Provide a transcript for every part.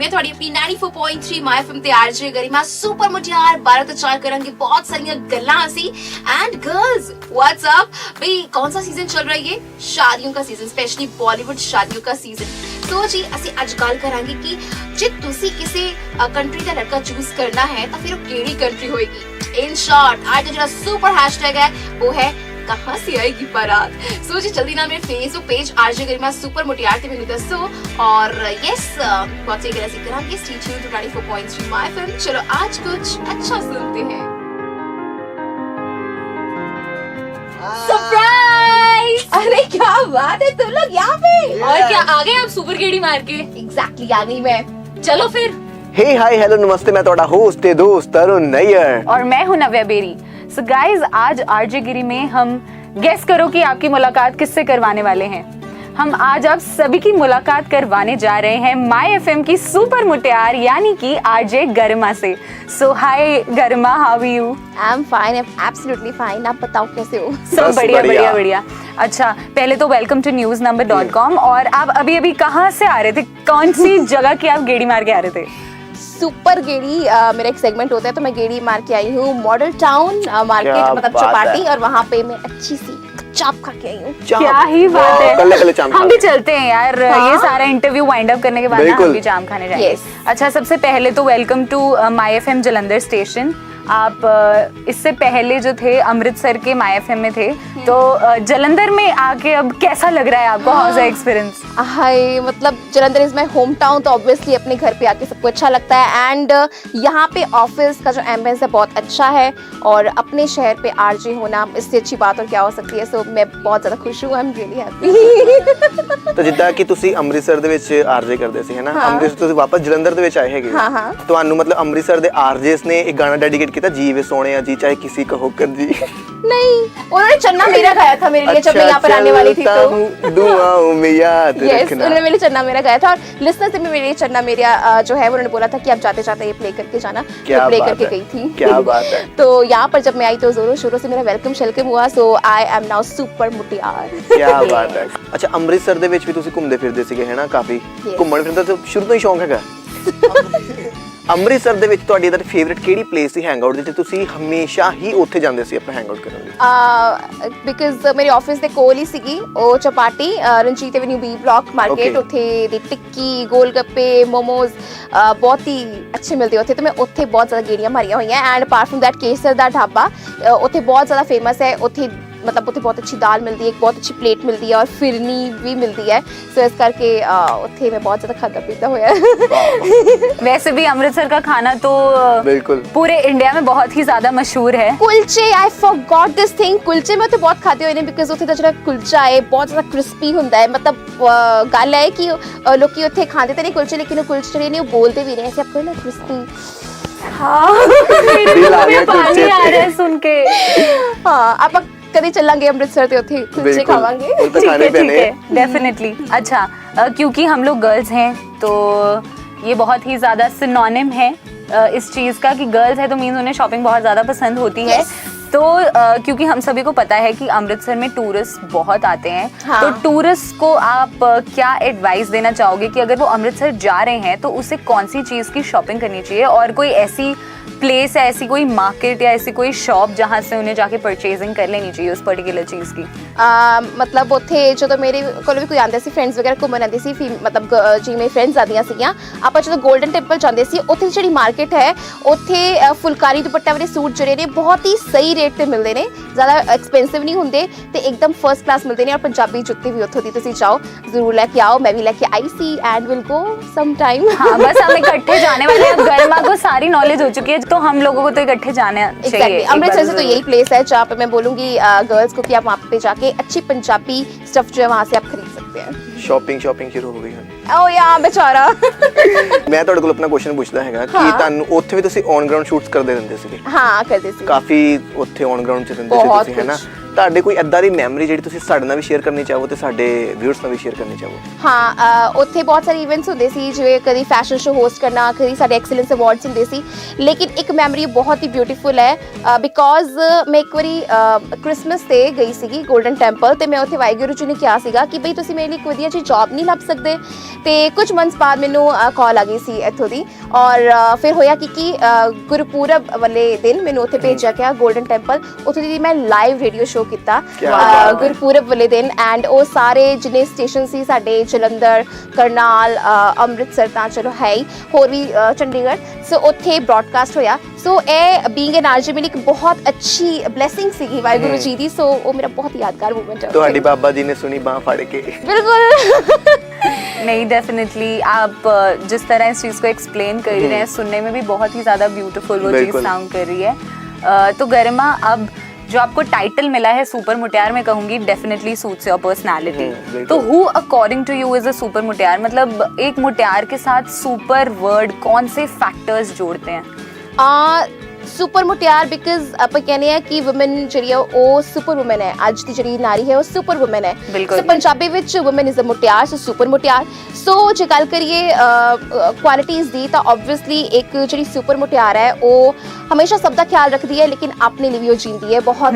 मैं थोड़ी अपनी 94.3 माय एफएम ते आरजे गरिमा सुपर मुटियार 12 तो 4 करेंगे बहुत सारी गल्लां सी एंड गर्ल्स व्हाट्स अप भाई कौन सा सीजन चल रहा है ये शादियों का सीजन स्पेशली बॉलीवुड शादियों का सीजन तो जी ਅਸੀਂ ਅੱਜ ਗੱਲ ਕਰਾਂਗੇ ਕਿ ਜੇ ਤੁਸੀਂ ਕਿਸੇ ਕੰਟਰੀ ਦਾ ਲੜਕਾ ਚੂਜ਼ ਕਰਨਾ ਹੈ ਤਾਂ ਫਿਰ ਉਹ ਕਿਹੜੀ ਕੰਟਰੀ ਹੋਏਗੀ इन शॉर्ट आज का जो सुपर हैशटैग है वो है कहाँ से आएगी बारात सो जी जल्दी ना मेरे Facebook page RJ Garima super मुटियार ते मेनू दसो और यस बहुत ही ऐसे करांगे stay tuned to 94.3 my FM चलो आज कुछ अच्छा सुनते हैं सरप्राइज अरे क्या बात है तुम लोग यहाँ पे और क्या आ गए आप सुपर गेड़ी मार के एग्जैक्टली आ गई मैं चलो फिर हे हाय हेलो नमस्ते मैं ਤੁਹਾਡਾ होस्ट है दोस्त तरुण नैयर और मैं हूं नव्या बेरी सो गाइज आज आरजे गिरी में हम गेस करो कि आपकी मुलाकात किससे करवाने वाले हैं हम आज आप सभी की मुलाकात करवाने जा रहे हैं माय एफएम की सुपर मुटियार यानी कि आरजे गरिमा से so hi Garima how you I am fine absolutely fine आप बताओ कैसे हो सब बढ़िया बढ़िया बढ़िया अच्छा पहले तो वेलकम टू newsnumber.com और आप अभी अभी कहाँ से आ रहे थे कौन सी जगह की आप गेड़ी मार के आ रहे थे सुपर गेड़ी मेरा एक सेगमेंट होता है तो मैं गेड़ी मार के आई हूँ मॉडल टाउन मार्केट मतलब चौपाटी और वहाँ पे मैं अच्छी सी चाप खा के आई हूँ क्या ही बात है कल्ले चाम हम भी चलते हैं यार ये सारा इंटरव्यू वाइंड अप करने के बाद ना हम भी जाम खाने जाएंगे अच्छा सबसे पहले तो welcome to my FM Jalandhar station आप इससे पहले जो थे अमृतसर के माय एफएम में थे तो जलंधर में आके अब कैसा लग रहा है आपको हाउ इज द एक्सपीरियंस हाय मतलब Jalandhar is my home town तो ऑब्वियसली अपने घर पे आके सबको अच्छा लगता है एंड यहाँ पे ऑफिस का जो एम्बियंस है बहुत अच्छा है और अपने शहर पे आरजे होना इससे अच्छी बात और क्या हो सकती है सो मैं बहुत ज्यादा खुश हूँ आई एम रियली हैप्पी ਤਾਂ ਜਿੱਦਾਂ ਕਿ ਤੁਸੀਂ ਅੰਮ੍ਰਿਤਸਰ ਦੇ ਵਿੱਚ ਆਰਜੇ ਕਰਦੇ ਸੀ ਹੈਨਾ ਅੰਮ੍ਰਿਤਸਰ ਤੋਂ ਵਾਪਸ ਜਲੰਧਰ ਦੇ ਵਿੱਚ ਆਏ ਹੈਗੇ ਤੁਹਾਨੂੰ ਮਤਲਬ ਅੰਮ੍ਰਿਤਸਰ ਦੇ ਆਰਜੇਸ ਨੇ ਇੱਕ ਗਾਣਾ ਡੈਡੀਕੇਟ ਕੀਤਾ जी वे सोने जी चाहे किसी को होकर जी नहीं उन्होंने चन्ना मेरा गाया था मेरे लिए जब मैं यहाँ पर आने वाली थी तो दुआओं में याद रखना उन्होंने मेरे लिए चन्ना मेरा गाया था और लिसनर्स ने भी मेरे लिए चन्ना मेरा जो है उन्होंने बोला था कि आप जाते जाते ये प्ले करके जाना तो प्ले करके गई थी क्या बात है तो यहाँ पर जब मैं आई तो जोरों शोरों से मेरा वेलकम शेलकम हुआ सो आई एम नाउ सुपर मुटियार क्या बात है अच्छा ਅੰਮ੍ਰਿਤਸਰ ਦੇ ਵਿੱਚ ਵੀ ਤੁਸੀਂ ਘੁੰਮਦੇ ਫਿਰਦੇ ਸੀਗੇ ਹੈਨਾ ਕਾਫੀ ਘੁੰਮਣ ਫਿਰਨ ਦਾ ਸ਼ੁਰੂ ਤੋਂ ਹੀ ਸ਼ੌਂਕ ਹੈਗਾ ਅੰਮ੍ਰਿਤਸਰ ਦੇ ਵਿੱਚ ਤੁਹਾਡੀ ਇਹਦਾ ਫੇਵਰਿਟ ਕਿਹੜੀ ਪਲੇਸ ਸੀ ਹੈਂਗ ਆਊਟ ਜਿੱਥੇ ਤੁਸੀਂ ਹਮੇਸ਼ਾ ਹੀ ਉੱਥੇ ਜਾਂਦੇ ਸੀ ਆਪਣਾ ਹੈਂਗ ਆਊਟ ਕਰਨ ਲਈ ਬਿਕਾਜ਼ ਮੇਰੇ ਆਫਿਸ ਦੇ ਕੋਲ ਹੀ ਸੀਗੀ ਉਹ ਚਪਾਟੀ Ranjit avenue B block market ਉੱਥੇ ਦੀ ਟਿੱਕੀ ਗੋਲ ਗੱਪੇ ਮੋਮੋਜ਼ ਬਹੁਤ ਹੀ ਅੱਛੇ ਮਿਲਦੇ ਉੱਥੇ ਤੇ ਮੈਂ ਉੱਥੇ ਬਹੁਤ ਜ਼ਿਆਦਾ ਗੇੜੀਆਂ ਮਾਰੀਆਂ ਹੋਈਆਂ ਐਂਡ ਅਪਾਰਟ ਫਰਮ ਦੈਟ ਕੇਸਰ ਦਾ ਢਾਬਾ ਉੱਥੇ ਬਹੁਤ ਜ਼ਿਆਦਾ ਫੇਮਸ ਹੈ ਉੱਥੇ मतलब उत्थे बहुत अच्छी दाल मिलती है एक बहुत अच्छी प्लेट मिलती है और फिरनी भी मिलती है सो इस करके उत्थे मैं बहुत ज़्यादा खाता पीता हुआ वैसे भी अमृतसर का खाना तो बिल्कुल पूरे इंडिया में बहुत ही ज़्यादा मशहूर है कुलचे आई फॉरगॉट दिस थिंग कुलचे में तो बहुत खाते हुए बिकॉज उत्थे दा जो कुलचा है बहुत ज़्यादा क्रिस्पी होंदा है मतलब गल है कि लोग उत्थे खाते तो नहीं कुलचे लेकिन कुलचे ਜਿਹੜੇ ਨੇ ਉਹ बोलते भी नहीं ऐसे आपको ना क्रिस्पी पानी आ रहा है सुन के हाँ आप कभी चलेंगे अमृतसर ते उत्थे कुलचे खावांगे ठीक है डेफिनेटली अच्छा क्योंकि हम लोग गर्ल्स हैं तो ये बहुत ही ज़्यादा सिनोनिम है इस चीज़ का कि गर्ल्स है तो मीन्स उन्हें शॉपिंग बहुत ज़्यादा पसंद होती है तो क्योंकि हम सभी को पता है कि अमृतसर में टूरिस्ट बहुत आते हैं तो टूरिस्ट को आप क्या एडवाइस देना चाहोगे कि अगर वो अमृतसर जा रहे हैं तो उसे कौन सी चीज़ की शॉपिंग करनी चाहिए और कोई ऐसी प्लेस है ऐसी कोई मार्केट या ऐसी कोई शॉप जहाँ से उन्हें जाके परचेजिंग कर लेनी चाहिए उस पर्टिकुलर चीज़ की मतलब उत्थे जो मेरे को भी कोई आंदे सी फ्रेंड्स वगैरह घूमन आंदे सी मतलब जी मेरी फ्रेंड्स आदियां सीगियां ਆਪਾਂ ਜਦੋਂ 골ਡਨ ਟੈਂਪਲ ਜਾਂਦੇ ਸੀ ਉੱਥੇ ਜਿਹੜੀ ਮਾਰਕੀਟ ਹੈ ਉੱਥੇ ਫੁਲਕਾਰੀ ਦੁਪੱਟਾ ਵਾਲੇ ਸੂਟ ਜਿਹੜੇ ਨੇ ਬਹੁਤ ਹੀ ਸਹੀ ਰੇਟ ਤੇ ਮਿਲਦੇ ਨੇ ਜ਼ਿਆਦਾ ਐਕਸਪੈਂਸਿਵ ਨਹੀਂ ਹੁੰਦੇ ਤੇ ਇੱਕਦਮ ਫਰਸਟ ਕਲਾਸ ਮਿਲਦੇ ਨੇ ਔਰ ਪੰਜਾਬੀ ਜੁੱਤੀ ਵੀ ਉੱਥੋਂ ਦੀ ਤੁਸੀਂ ਜਾਓ ਜ਼ਰੂਰ ਲੈ ਕੇ आओ मैं भी लेके आई see and will go some time हाँ बस हम इकट्ठे जाने वाले हैं गरिमा को सारी नॉलेज हो चुकी है तो हम लोगों को तो इकट्ठे जाना चाहिए अमृतसर से तो यही प्लेस है जहाँ पे मैं बोलूंगी गर्ल्स को कि आप वहाँ पे जाके अच्छी पंजाबी स्टफ जो है वहाँ से आप खरीद सकते हैं ਸ਼ਾਪਿੰਗ शुरू हो गई है ओ यार बेचारा ਮੈਂ ਤੁਹਾਡੇ ਕੋਲ ਆਪਣਾ ਕੁਐਸਚਨ ਪੁੱਛਦਾ ਹੈਗਾ ਕਿ ਤੁਹਾਨੂੰ ਉੱਥੇ ਵੀ ਤੁਸੀਂ ਔਨ ਗਰਾਊਂਡ ਸ਼ੂਟਸ ਕਰਦੇ ਰਹਿੰਦੇ ਸੀਗੇ ਹਾਂ ਕਰਦੇ ਸੀ ਕਾਫੀ ਉੱਥੇ ਔਨ ਗਰਾਊਂਡ ਚ ਰਹਿੰਦੇ ਸੀ ਤੁਸੀਂ ਹੈਨਾ ਤੁਹਾਡੇ ਕੋਈ ਏਦਾਂ ਦੀ ਮੈਮਰੀ ਜਿਹੜੀ ਤੁਸੀਂ ਸਾਡੇ ਨਾਲ ਵੀ ਸ਼ੇਅਰ ਕਰਨੀ ਚਾਹੋ ਤੇ ਸਾਡੇ ਵਿਊਅਰਸ ਨਾਲ ਵੀ ਸ਼ੇਅਰ ਕਰਨੀ ਚਾਹੋ? ਹਾਂ, ਉੱਥੇ ਬਹੁਤ ਸਾਰੇ ਇਵੈਂਟਸ ਹੁੰਦੇ ਸੀ, ਜਿਵੇਂ ਕਦੀ ਫੈਸ਼ਨ ਸ਼ੋ ਹੋਸਟ ਕਰਨਾ, ਕਦੀ ਸਾਡੇ ਐਕਸਲੈਂਸ ਅਵਾਰਡਸ ਹੁੰਦੇ ਸੀ। ਲੇਕਿਨ ਇੱਕ ਮੈਮਰੀ ਬਹੁਤ ਹੀ ਬਿਊਟੀਫੁਲ ਹੈ, ਬਿਕੋਜ਼ ਮੈਂ ਇੱਕ ਵਾਰੀ ਕ੍ਰਿਸਮਸ ਤੇ ਗਈ ਸੀਗੀ 골ਡਨ ਟੈਂਪਲ, ਤੇ ਮੈਂ ਉੱਥੇ ਵਾਹਿਗੁਰੂ ਜੀ ਨੇ ਕਿਹਾ ਸੀਗਾ ਕਿ ਬਈ ਤੁਸੀਂ ਮੇਰੇ ਲਈ ਇੱਕ ਵਧੀਆ ਜਿਹੀ ਜੌਬ ਨਹੀਂ ਲੱਭ ਸਕਦੇ। ਤੇ ਕੁਝ ਮੰਥਸ ਬਾਅਦ ਮੈਨੂੰ ਕਾਲ ਆ ਗਈ ਸੀ ਇੱਥੋਂ ਦੀ, ਔਰ ਫਿਰ ਹੋਇਆ ਕਿ ਗੁਰਪੁਰਬ ਵਾਲੇ ਦਿਨ ਮੈਨੂੰ ਉੱਥੇ ਭੇਜਿਆ ਗਿਆ 골ਡਨ ਟੈਂਪਲ। ਉੱਥੇ ਦੀ ਮੈਂ ਲਾਈਵ ਰੇਡੀਓ ਸ਼ੋ ਕੀਤਾ ਗੁਰਪੁਰਬ ਵਾਲੇ ਦਿਨ, ਐਂਡ ਉਹ ਸਾਰੇ ਜਿੰਨੇ ਸਟੇਸ਼ਨ ਸੀ ਸਾਡੇ, ਜਲੰਧਰ, ਕਰਨਾਲ, ਅੰਮ੍ਰਿਤਸਰ ਤਾਂ ਚਲੋ ਹੈ ਹੀ, ਹੋਰ ਵੀ ਚੰਡੀਗੜ੍ਹ, ਸੋ ਉੱਥੇ ਬ੍ਰੌਡਕਾਸਟ ਹੋਇਆ। ਸੋ ਇਹ ਬੀਇੰਗ ਐਨ ਆਰਜੇ ਮੇਰੀ ਇੱਕ ਬਹੁਤ ਅੱਛੀ ਬਲੇਸਿੰਗ ਸੀਗੀ ਵਾਹਿਗੁਰੂ ਜੀ ਦੀ, ਸੋ ਉਹ ਮੇਰਾ ਬਹੁਤ ਯਾਦਗਾਰ ਮੂਮੈਂਟ ਹੈ। ਤੁਹਾਡੀ ਬਾਬਾ जी ने सुनी बाह फाड़ के। बिल्कुल। नहीं, डेफिनेटली आप जिस तरह इस चीज़ को एक्सप्लेन कर रहे हैं, सुनने में भी बहुत ही ज़्यादा ब्यूटीफुल वो चीज़ बिल्कुल। साउंड कर रही है। तो गरिमा, अब जो आपको टाइटल मिला है सुपर मुटियार, मैं कहूँगी डेफिनेटली सूट्स योर पर्सनालिटी। बिल्कुल। तो who according to you is a super mutiyaar? मतलब एक मुटियार के साथ सुपर वर्ड कौन से फैक्टर्स जोड़ते हैं? ਸੁਪਰ ਮੁਟਿਆਰ ਬਿਕਾਜ਼ ਆਪਾਂ ਕਹਿੰਦੇ ਆ ਕਿ ਔਮਨ ਜਿਹੜੀ ਆ ਉਹ ਸੁਪਰ ਔਮਨ ਹੈ, ਅੱਜ ਦੀ ਜਿਹੜੀ ਨਾਰੀ ਹੈ ਉਹ ਸੁਪਰ ਔਮਨ ਹੈ। ਬਿਲਕੁਲ। ਸੋ ਪੰਜਾਬੀ ਵਿੱਚ ਔਮਨ ਇਜ਼ ਅ ਮੁਟਿਆਰ, ਸੋ ਸੁਪਰ ਮੁਟਿਆਰ। ਸੋ ਜੇ ਗੱਲ ਕਰੀਏ ਕੁਆਲਿਟੀਜ਼ ਦੀ, ਤਾਂ ਆਬਵੀਅਸਲੀ ਇੱਕ ਜਿਹੜੀ ਸੁਪਰ ਮੁਟਿਆਰ ਹੈ ਉਹ ਹਮੇਸ਼ਾ ਸਭ ਦਾ ਖਿਆਲ ਰੱਖਦੀ ਹੈ, ਲੇਕਿਨ ਆਪਣੇ ਲਈ ਵੀ ਉਹ ਜੀਂਦੀ ਹੈ, ਬਹੁਤ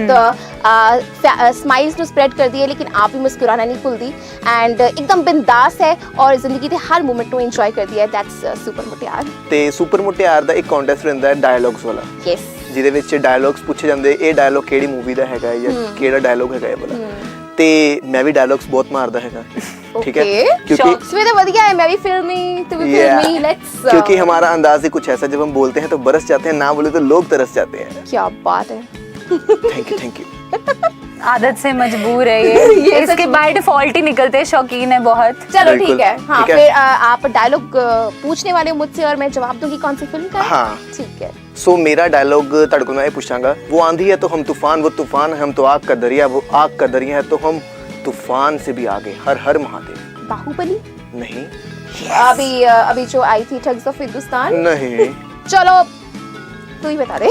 ਸਮਾਈਲਸ ਨੂੰ ਸਪਰੈਡ ਕਰਦੀ ਹੈ, ਲੇਕਿਨ ਆਪ ਵੀ ਮੁਸकुराना नहीं ਭੁੱਲਦੀ, ਐਂਡ ਇੱਕਦਮ ਬਿੰਦਾਸ ਹੈ ਔਰ ਜ਼ਿੰਦਗੀ ਦੇ ਹਰ ਮੂਮੈਂਟ ਨੂੰ ਇੰਜੋਏ ਕਰਦੀ ਹੈ। ਦੈਟਸ ਸੁਪਰ ਮੁਟਿਆਰ। ਤੇ ਸੁਪਰ ਮੁਟਿਆਰ ਦਾ ਇੱਕ ਕੰਟੈਸਟ ਰਹਿੰਦਾ ਹੈ ਡਾਇਲੌਗਸ ਵਾਲਾ, ਯੈਸ, ਜਿਹਦੇ ਵਿੱਚ ਡਾਇਲੌਗਸ ਪੁੱਛੇ ਜਾਂਦੇ, ਇਹ ਡਾਇਲੌਗ ਕਿਹੜੀ ਮੂਵੀ ਦਾ ਹੈਗਾ ਜਾਂ ਕਿਹੜਾ ਡਾਇਲੌਗ ਹੈਗਾ ਇਹ ਵਾਲਾ। ਤੇ ਮੈਂ ਵੀ ਡਾਇਲੌਗਸ ਬਹੁਤ ਮਾਰਦਾ ਹੈਗਾ, ठीक है, शौक्स में तो बढ़िया है, मैं भी फिल्मी, तू भी फिल्मी, लेट्स। क्योंकि हमारा अंदाज ही कुछ ऐसा, जब हम बोलते हैं तो बरस जाते हैं, ना बोले तो लोग तरस जाते हैं। क्या बात है। Thank you. आदत से मजबूर है ये इसके बाय डिफॉल्ट ही निकलते हैं, शौकीन है बहुत। चलो बिल्कुल, ठीक है। हाँ, ठीक है। फिर आप डायलॉग पूछने वाले हो मुझसे और मैं जवाब दूंगी कौन सी फिल्म का है? हाँ। ठीक है। सो मेरा डायलॉग तड़को मैं पूछांगा, वो आंधी है तो हम तूफान, वो तूफान है हम तो आग का दरिया, वो आग का दरिया है तो हम तूफान से भी आगे, हर हर महादेव। बाहुबली? नहीं। अभी जो आई थी ठग्स ऑफ हिंदुस्तान? नहीं। चलो तू ही बता दे।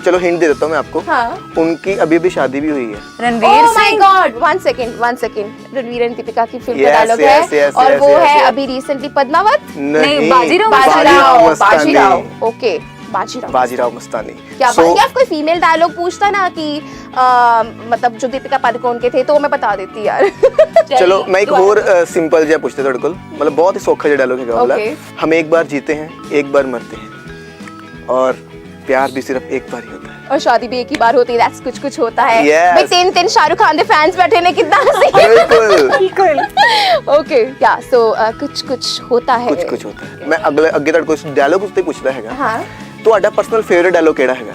चलो हिंट दे देता हूँ मैं आपको। हाँ। उनकी अभी अभी शादी भी हुई है। Ranveer Oh my Singh. God, one second, Ranveer and Deepika की फिल्म का Yes, डायलॉग yes, है, yes, और yes, वो yes, है yes। अभी रिसेंटली पद्मावत। नहीं, बाजीराव मस्तानी। ओके, बाजीराव। बाजीराव मस्तानी। क्या So, बात है, कोई फीमेल डायलॉग पूछता ना कि मतलब जो दीपिका पादुकोण के थे, तो मैं बता देती यार। चलो मैं एक और सिंपल जिहा पूछते ਤੁਹਾਡੇ ਕੋਲ, मतलब बहुत ही सौखा ਜਿਹਾ डायलॉग ਹੈਗਾ वाला। हम एक बार जीते हैं, एक बार मरते हैं, और प्यार भी सिर्फ एक बार ही होता है, और शादी भी एक ही बार होती है, दैट्स कुछ कुछ होता है। Yes। भाई तीन शाहरुख खान के फैंस बैठे ने कितना बिल्कुल। ओके, या सो कुछ कुछ होता है। कुछ कुछ होता है। मैं ਅੱਗੇ ਤੁਹਾਡੇ ਕੋਲ ਡਾਇਲੌਗ ਉੱਤੇ ਪੁੱਛਦਾ ਹੈਗਾ। हाँ। ਤੁਹਾਡਾ ਪਰਸਨਲ ਫੇਵਰਿਟ ਡਾਇਲੌਗ ਕਿਹੜਾ ਹੈਗਾ?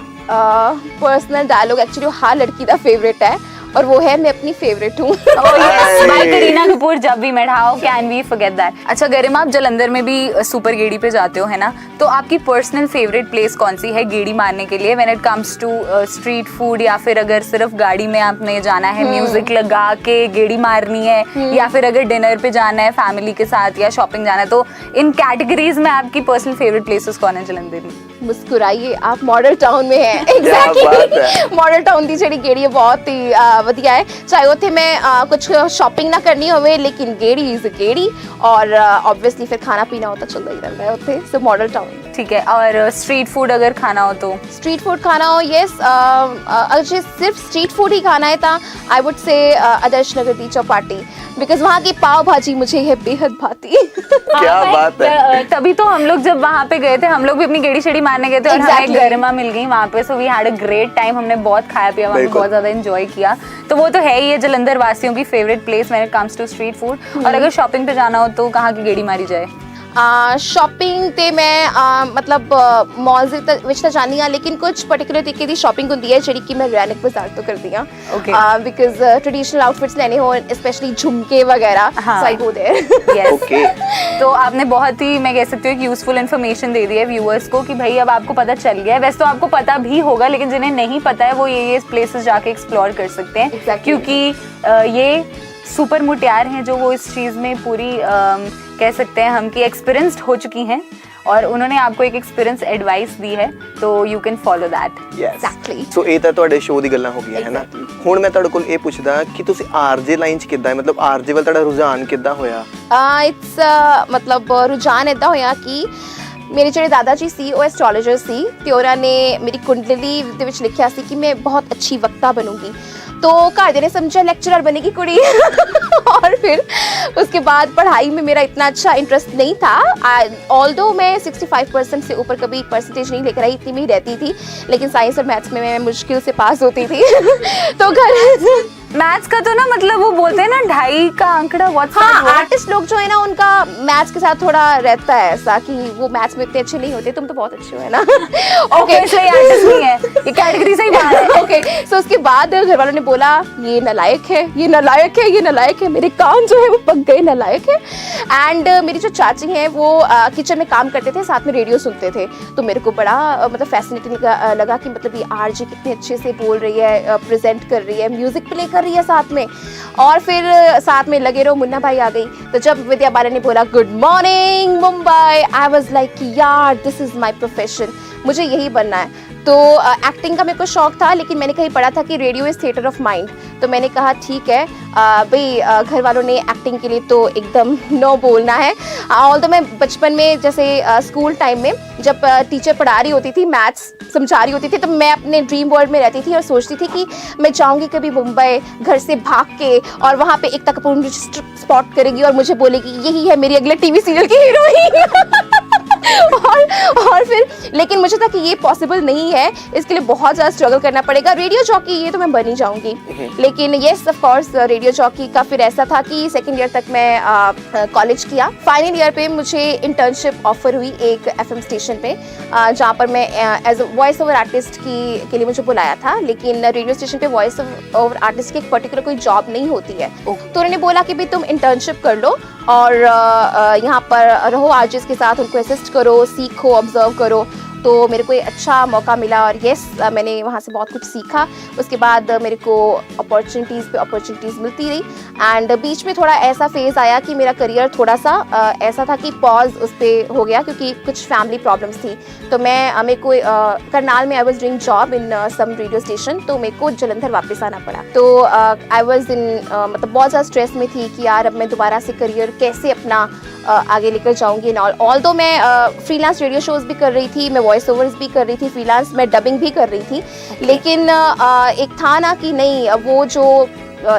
पर्सनल डायलॉग एक्चुअली हर लड़की का फेवरेट है, और वो है मैं अपनी फेवरेट हूँ। Oh yes, by Kareena Kapoor, जब भी met, how can we forget that. अच्छा गरिमा, आप जलंधर में भी सुपर गेड़ी पे जाते हो है ना, तो आपकी पर्सनल फेवरेट प्लेस कौन सी है गेड़ी मारने के लिए, when it comes to street food, या फिर अगर सिर्फ गाड़ी में आपने जाना है, म्यूजिक लगा के गेड़ी मारनी है, या फिर अगर डिनर पे जाना है फैमिली के साथ या शॉपिंग जाना है, तो इन कैटेगरीज में आपकी पर्सनल फेवरेट प्लेसेस कौन है जलंधर में? मुस्कुराइए, आप मॉडल टाउन में हैं। बात एग्जैक्टली, है। मॉडल टाउन की ਜਿਹੜੀ ਗੇੜੀ ਹੈ ਬਹੁਤ ਹੀ ਵਧੀਆ ਹੈ, ਚਾਹੇ ਉੱਥੇ ਮੈਂ ਕੁਝ ਸ਼ਾਪਿੰਗ ਨਾ ਕਰਨੀ ਹੋਵੇ, ਲੇਕਿਨ ਗੇੜੀ ਇਜ਼ ਗੇੜੀ, और ऑब्वियसली फिर खाना पीना हो तो चलता ही रहता है उत्थे, सो मॉडल टाउन। ठीक है, और स्ट्रीट फूड अगर खाना हो तो? स्ट्रीट फूड खाना हो, यस, अगर सिर्फ स्ट्रीट फूड ही खाना है तो I would say Adarsh Nagar the Chowpatty, because वहाँ की पाव भाजी मुझे ये बेहद भाती। क्या बात है। तभी तो हम लोग जब वहाँ पे गए थे, हम लोग भी अपनी गेड़ी शेड़ी मारने गए थे, और हमें गरिमा मिल गई वहाँ पे, so we had a great time. हमने बहुत खाया पिया वहाँ पे, बहुत ज्यादा एंजॉय किया। तो वो तो है ही है जलंधर वासियों की favourite place when it comes to street food. और अगर शॉपिंग पे जाना हो तो कहाँ की गेड़ी मारी जाए? ਸ਼ਾਪਿੰਗ ਤੇ ਮੈਂ ਮਤਲਬ ਮਾਲਸ ਵਿੱਚ ਤਾਂ ਜਾਂਦੀ ਹਾਂ, ਲੇਕਿਨ ਕੁਝ ਪਾਰਟਿਕੂਲਰ ਤਰੀਕੇ ਦੀ ਸ਼ਾਪਿੰਗ ਹੁੰਦੀ ਹੈ ਜਿਹੜੀ ਕਿ ਮੈਂ ਰੈਨਿਕ ਬਾਜ਼ਾਰ ਤੋਂ ਕਰਦੀ ਹਾਂ, ਬਿਕਾਜ਼ ट्रेडिशनल आउटफिट्स लेने हो, स्पेशली झुमके वगैरह, सो आई गो देयर। Yes, okay. तो आपने बहुत ही, मैं कह सकती हूँ, एक यूजफुल इन्फॉर्मेशन दे दी है व्यूअर्स को कि भाई अब आपको पता चल गया है। वैसे तो आपको पता भी होगा, लेकिन जिन्हें नहीं पता है वो ये प्लेसेस जाके एक्सप्लोर कर सकते हैं। Exactly। क्योंकि ये सुपर मुटियार हैं जो वो इस चीज़ में पूरी कह सकते हैं हम कि एक्सपीरियंस्ड हो चुकी हैं, और उन्होंने आपको एक एक्सपीरियंस एडवाइस दी है, तो you can follow that. Exactly. ਸੋ ਇਹ ਤਾਂ ਤੁਹਾਡੇ ਸ਼ੋਅ ਦੀ ਗੱਲਾਂ ਹੋ ਗਈਆਂ ਹੈ ਨਾ। ਹੁਣ ਮੈਂ ਤੁਹਾਡੇ ਕੋਲ ਇਹ ਪੁੱਛਦਾ ਕਿ ਤੁਸੀਂ ਆਰਜੇ ਲਾਈਨ 'ਚ ਕਿੱਦਾਂ, ਮਤਲਬ ਆਰਜੇ ਵੱਲ ਤੁਹਾਡਾ ਰੁਝਾਨ ਕਿੱਦਾਂ ਹੋਇਆ? ਇਟਸ ਮਤਲਬ ਰੁਝਾਨ ਇੱਦਾਂ ਹੋਇਆ ਕਿ ਮੇਰੇ ਜਿਹੜੇ ਦਾਦਾ ਜੀ ਸੀ ਉਹ ਐਸਟ੍ਰੋਲੋਜਰ ਸੀ ਤੇ ਉਹਨਾਂ ਨੇ ਮੇਰੀ ਕੁੰਡਲੀ ਦੇ ਵਿੱਚ ਲਿਖਿਆ ਸੀ ਕਿ ਮੈਂ ਬਹੁਤ ਅੱਛੀ ਵਕਤਾ ਬਣੂੰਗੀ। तो घरदे ने समझा लेक्चरर बनेगी कुड़ी और फिर उसके बाद पढ़ाई में मेरा इतना अच्छा इंटरेस्ट नहीं था। ऑल्दो मैं 65% से ऊपर कभी परसेंटेज नहीं लेकर आई, इतनी में ही रहती थी, लेकिन साइंस और मैथ्स में मैं मुश्किल से पास होती थी तो घर मैथ्स का तो ना मतलब वो बोलते हैं ना 2.5 का आंकड़ा। हाँ, आर्टिस्ट लोग जो है ना उनका मैथ्स के साथ थोड़ा रहता है ऐसा कि वो मैथ्स में इतने अच्छे नहीं होते। तुम तो बहुत अच्छे हो है ना। ओके, इसलिए आर्टिस्ट नहीं है, ये कैटेगरी से ही बाहर है। ओके, सो उसके बाद घर वालों ने बोला ये नालायक है, ये नालायक है, ये नालायक है। मेरे कान जो है वो पक गए, नालायक है। एंड मेरी जो चाची हैं वो किचन में काम करते थे, साथ में रेडियो सुनते थे, तो मेरे को बड़ा मतलब फैसिनेटिंग लगा कि मतलब ये आरजे कितने अच्छे से बोल रही है, प्रेजेंट कर रही है, म्यूजिक प्ले कर रही है साथ में। और फिर साथ में लगे रहो, मुन्ना भाई आ गई। तो जब विद्या बालन ने बोला good morning Mumbai, I was like यार दिस इज माय प्रोफेशन, मुझे यही बनना है। तो एक्टिंग का मेरे को शौक था, लेकिन मैंने कहीं पढ़ा था कि radio is theatre of mind, तो मैंने कहा ठीक है भाई, घर वालों ने एक्टिंग के लिए तो एकदम नो बोलना है। ऑल्दो मैं बचपन में जैसे स्कूल टाइम में जब टीचर पढ़ा रही होती थी, मैथ्स समझा रही होती थी, तो मैं अपने ड्रीम वर्ल्ड में रहती थी और सोचती थी कि मैं जाऊंगी कभी मुंबई घर से भाग के, और वहाँ पे एकता कपूर मुझे स्पॉट करेगी और मुझे बोलेगी यही है मेरी अगले टीवी सीरियल की हीरोइन। और फिर लेकिन मुझे था कि ये पॉसिबल नहीं है, इसके लिए बहुत ज़्यादा स्ट्रगल करना पड़ेगा। रेडियो जॉकी ये तो मैं बन ही जाऊंगी, लेकिन yes of course radio jockey का फिर ऐसा था कि सेकंड ईयर तक मैं कॉलेज किया। फाइनल ईयर पे मुझे इंटर्नशिप ऑफर हुई एक एफएम स्टेशन पे, जहाँ पर मैं as a voice over artist के लिए मुझे बुलाया था, लेकिन रेडियो स्टेशन पे वॉइस ओवर आर्टिस्ट की एक पर्टिकुलर कोई जॉब नहीं होती है। तो उन्होंने बोला कि भाई तुम इंटर्नशिप कर लो और यहाँ पर रहो आर्टिस्ट के साथ, उनको असिस्ट करो, सीखो, ऑब्जर्व करो। तो मेरे को ये अच्छा मौका मिला और येस मैंने वहाँ से बहुत कुछ सीखा। उसके बाद मेरे को अपॉर्चुनिटीज़ पे अपॉर्चुनिटीज़ मिलती रही। एंड बीच में थोड़ा ऐसा फेज़ आया कि मेरा करियर थोड़ा सा ऐसा था कि पॉज उस पर हो गया, क्योंकि कुछ फैमिली प्रॉब्लम्स थी। तो मेरे को करनाल में I was doing job in some radio station, तो मेरे को जलंधर वापस आना पड़ा। तो आई वॉज इन मतलब बहुत ज़्यादा स्ट्रेस में थी कि यार अब मैं दोबारा से करियर कैसे अपना आगे लेकर जाऊंगी। ऑल्दो मैं फ्रीलांस रेडियो शोज़ भी कर रही थी, मैं वॉइस ओवर्स भी कर रही थी, फ्रीलांस मैं डबिंग भी कर रही थी, लेकिन एक था ना कि नहीं वो जो